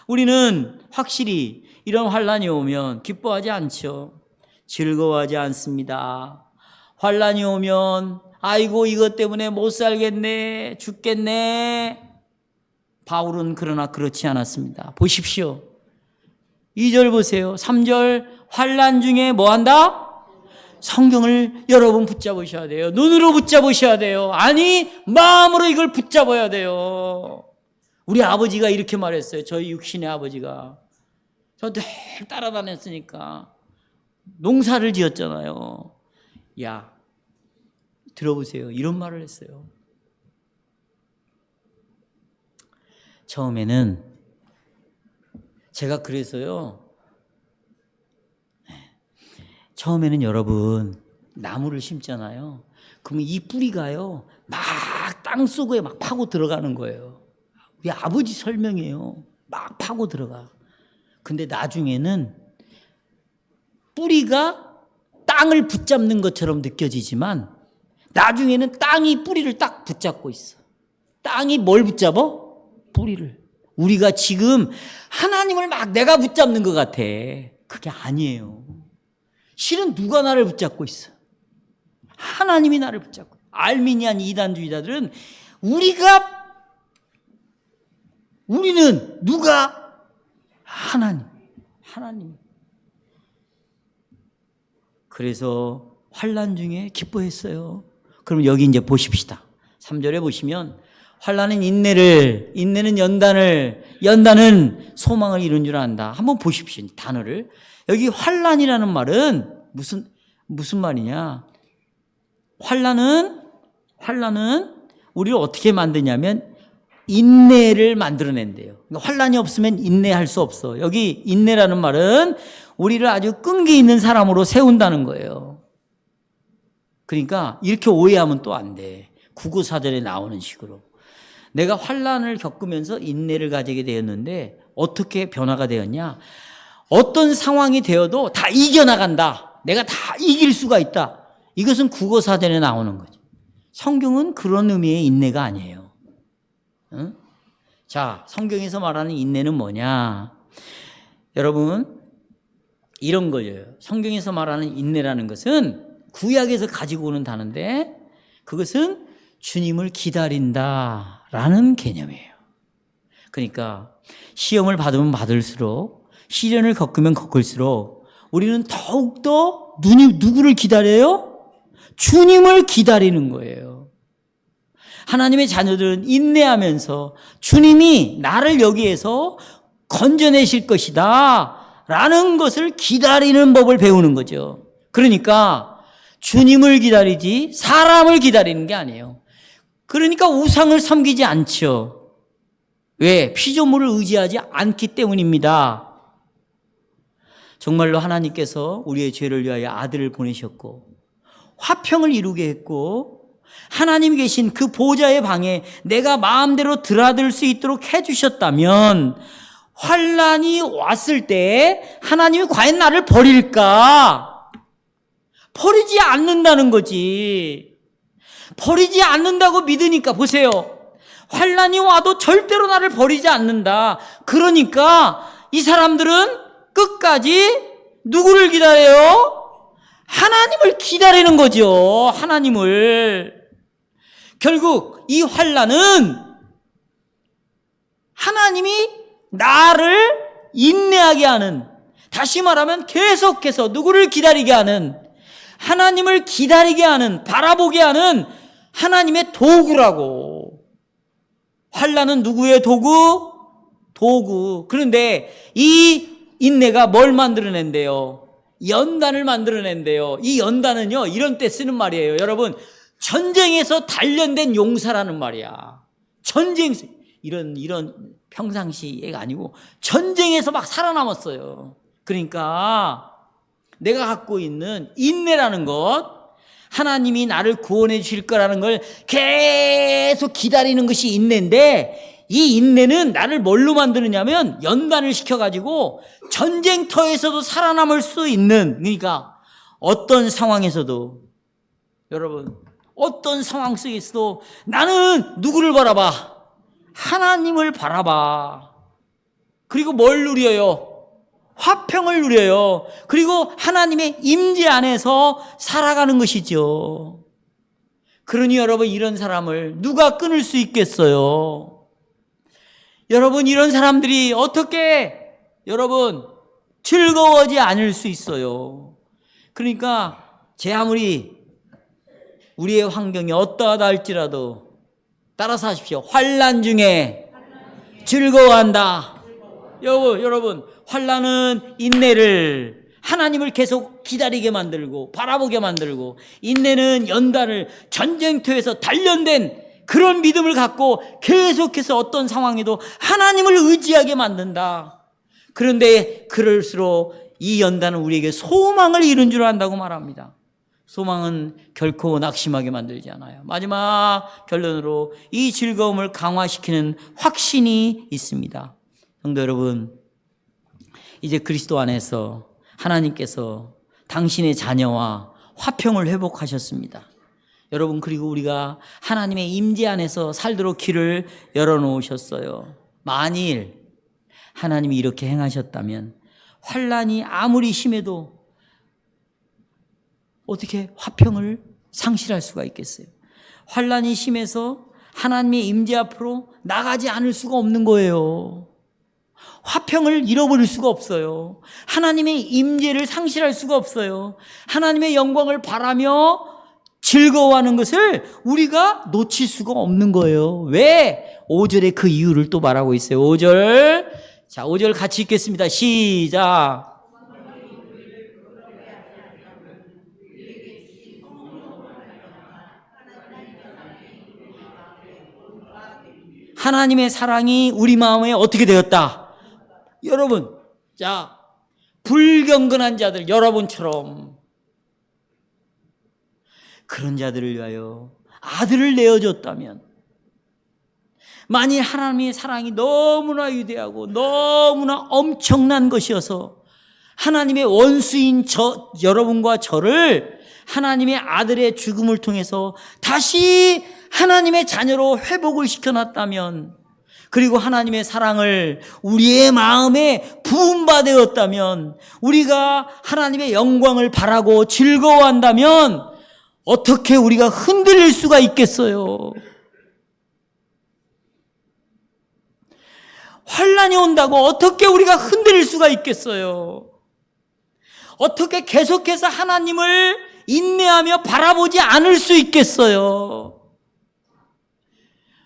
우리는 확실히 이런 환난이 오면 기뻐하지 않죠. 즐거워하지 않습니다. 환난이 오면 아이고 이것 때문에 못 살겠네, 죽겠네. 바울은 그러나 그렇지 않았습니다. 보십시오. 2절 보세요. 3절, 환난 중에 뭐 한다? 성경을 여러분 붙잡으셔야 돼요. 눈으로 붙잡으셔야 돼요. 아니, 마음으로 이걸 붙잡아야 돼요. 우리 아버지가 이렇게 말했어요. 저희 육신의 아버지가. 저 늘 따라다녔으니까 농사를 지었잖아요. 야, 들어보세요. 이런 말을 했어요. 처음에는 제가 그래서요, 처음에는 여러분 나무를 심잖아요. 그러면 이 뿌리가요 막 땅속에 막 파고 들어가는 거예요. 우리 아버지 설명이에요. 막 파고 들어가. 근데 나중에는 뿌리가 땅을 붙잡는 것처럼 느껴지지만 나중에는 땅이 뿌리를 딱 붙잡고 있어. 땅이 뭘 붙잡아? 뿌리를. 우리가 지금 하나님을 막 내가 붙잡는 것 같아. 그게 아니에요. 실은 누가 나를 붙잡고 있어? 하나님이 나를 붙잡고. 알미니안 이단주의자들은 우리는 누가? 하나님. 그래서 환난 중에 기뻐했어요. 그럼 여기 이제 보십시다. 3절에 보시면 환난은 인내는 연단은 소망을 이룬 줄 안다. 한번 보십시오. 단어를. 여기 환난이라는 말은 무슨 말이냐? 환난은 우리를 어떻게 만드냐면 인내를 만들어낸대요. 그러니까 환난이 없으면 인내할 수 없어. 여기 인내라는 말은 우리를 아주 끈기 있는 사람으로 세운다는 거예요. 그러니까 이렇게 오해하면 또 안 돼. 국어사전에 나오는 식으로. 내가 환난을 겪으면서 인내를 가지게 되었는데 어떻게 변화가 되었냐? 어떤 상황이 되어도 다 이겨나간다. 내가 다 이길 수가 있다. 이것은 국어사전에 나오는 거죠. 성경은 그런 의미의 인내가 아니에요. 응? 자, 성경에서 말하는 인내는 뭐냐? 여러분, 이런 거예요. 성경에서 말하는 인내라는 것은 구약에서 가지고 오는 단어인데 그것은 주님을 기다린다라는 개념이에요. 그러니까 시험을 받으면 받을수록, 시련을 겪으면 겪을수록 우리는 더욱더 누구를 기다려요? 주님을 기다리는 거예요. 하나님의 자녀들은 인내하면서 주님이 나를 여기에서 건져내실 것이다 라는 것을 기다리는 법을 배우는 거죠. 그러니까 주님을 기다리지 사람을 기다리는 게 아니에요. 그러니까 우상을 섬기지 않죠. 왜? 피조물을 의지하지 않기 때문입니다. 정말로 하나님께서 우리의 죄를 위하여 아들을 보내셨고 화평을 이루게 했고 하나님이 계신 그 보좌의 방에 내가 마음대로 드나들 수 있도록 해주셨다면 환난이 왔을 때 하나님이 과연 나를 버릴까? 버리지 않는다는 거지. 버리지 않는다고 믿으니까 보세요. 환난이 와도 절대로 나를 버리지 않는다. 그러니까 이 사람들은 끝까지 누구를 기다려요? 하나님을 기다리는 거죠. 하나님을. 결국 이 환난은 하나님이 나를 인내하게 하는, 다시 말하면 계속해서 누구를 기다리게 하는, 하나님을 기다리게 하는, 바라보게 하는 하나님의 도구라고. 환난은 누구의 도구? 도구. 그런데 이 인내가 뭘 만들어낸대요? 연단을 만들어낸대요. 이 연단은요, 이런 때 쓰는 말이에요. 여러분, 전쟁에서 단련된 용사라는 말이야. 이런 평상시가 아니고 전쟁에서 막 살아남았어요. 그러니까 내가 갖고 있는 인내라는 것, 하나님이 나를 구원해 주실 거라는 걸 계속 기다리는 것이 인내인데, 이 인내는 나를 뭘로 만드느냐면 연단을 시켜가지고 전쟁터에서도 살아남을 수 있는, 그러니까 어떤 상황에서도, 여러분, 어떤 상황 속에서도 나는 누구를 바라봐? 하나님을 바라봐. 그리고 뭘 누려요? 화평을 누려요. 그리고 하나님의 임재 안에서 살아가는 것이죠. 그러니 여러분, 이런 사람을 누가 끊을 수 있겠어요? 여러분, 이런 사람들이 어떻게 여러분 즐거워하지 않을 수 있어요? 그러니까 제 아무리 우리의 환경이 어떠하다 할지라도 따라서 하십시오. 환난 중에 즐거워한다. 여러분, 환난은 인내를, 하나님을 계속 기다리게 만들고 바라보게 만들고, 인내는 연단을, 전쟁터에서 단련된 그런 믿음을 갖고 계속해서 어떤 상황에도 하나님을 의지하게 만든다. 그런데 그럴수록 이 연단은 우리에게 소망을 이룬 줄 안다고 말합니다. 소망은 결코 낙심하게 만들지 않아요. 마지막 결론으로 이 즐거움을 강화시키는 확신이 있습니다. 성도 여러분, 이제 그리스도 안에서 하나님께서 당신의 자녀와 화평을 회복하셨습니다. 여러분, 그리고 우리가 하나님의 임재 안에서 살도록 길을 열어놓으셨어요. 만일 하나님이 이렇게 행하셨다면 환난이 아무리 심해도 어떻게 화평을 상실할 수가 있겠어요? 환난이 심해서 하나님의 임재 앞으로 나가지 않을 수가 없는 거예요. 화평을 잃어버릴 수가 없어요. 하나님의 임재를 상실할 수가 없어요. 하나님의 영광을 바라며 즐거워하는 것을 우리가 놓칠 수가 없는 거예요. 왜? 5절에 그 이유를 또 말하고 있어요. 5절. 자, 5절 같이 읽겠습니다. 시작. 하나님의 사랑이 우리 마음에 어떻게 되었다? 여러분, 자, 불경건한 자들, 여러분처럼 그런 자들을 위하여 아들을 내어줬다면, 만일 하나님의 사랑이 너무나 위대하고 너무나 엄청난 것이어서 하나님의 원수인 여러분과 저를 하나님의 아들의 죽음을 통해서 다시 하나님의 자녀로 회복을 시켜놨다면, 그리고 하나님의 사랑을 우리의 마음에 부음받았다면, 우리가 하나님의 영광을 바라고 즐거워한다면 어떻게 우리가 흔들릴 수가 있겠어요? 환난이 온다고 어떻게 우리가 흔들릴 수가 있겠어요? 어떻게 계속해서 하나님을 인내하며 바라보지 않을 수 있겠어요?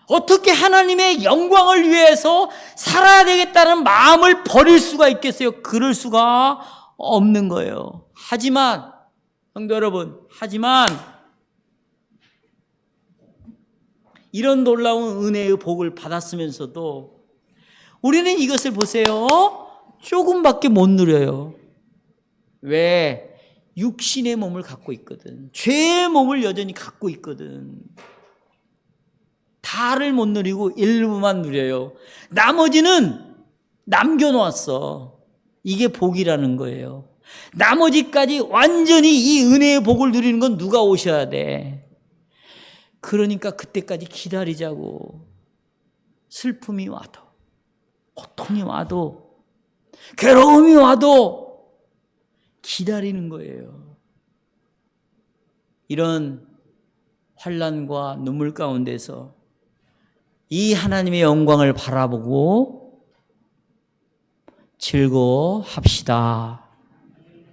어떻게 하나님의 영광을 위해서 살아야 되겠다는 마음을 버릴 수가 있겠어요? 그럴 수가 없는 거예요. 하지만 성도 여러분, 하지만 이런 놀라운 은혜의 복을 받았으면서도 우리는 이것을 보세요. 조금밖에 못 누려요. 왜? 육신의 몸을 갖고 있거든. 죄의 몸을 여전히 갖고 있거든. 다를 못 누리고 일부만 누려요. 나머지는 남겨놓았어. 이게 복이라는 거예요. 나머지까지 완전히 이 은혜의 복을 누리는 건 누가 오셔야 돼. 그러니까 그때까지 기다리자고. 슬픔이 와도, 고통이 와도, 괴로움이 와도 기다리는 거예요. 이런 환난과 눈물 가운데서 이 하나님의 영광을 바라보고 즐거워합시다.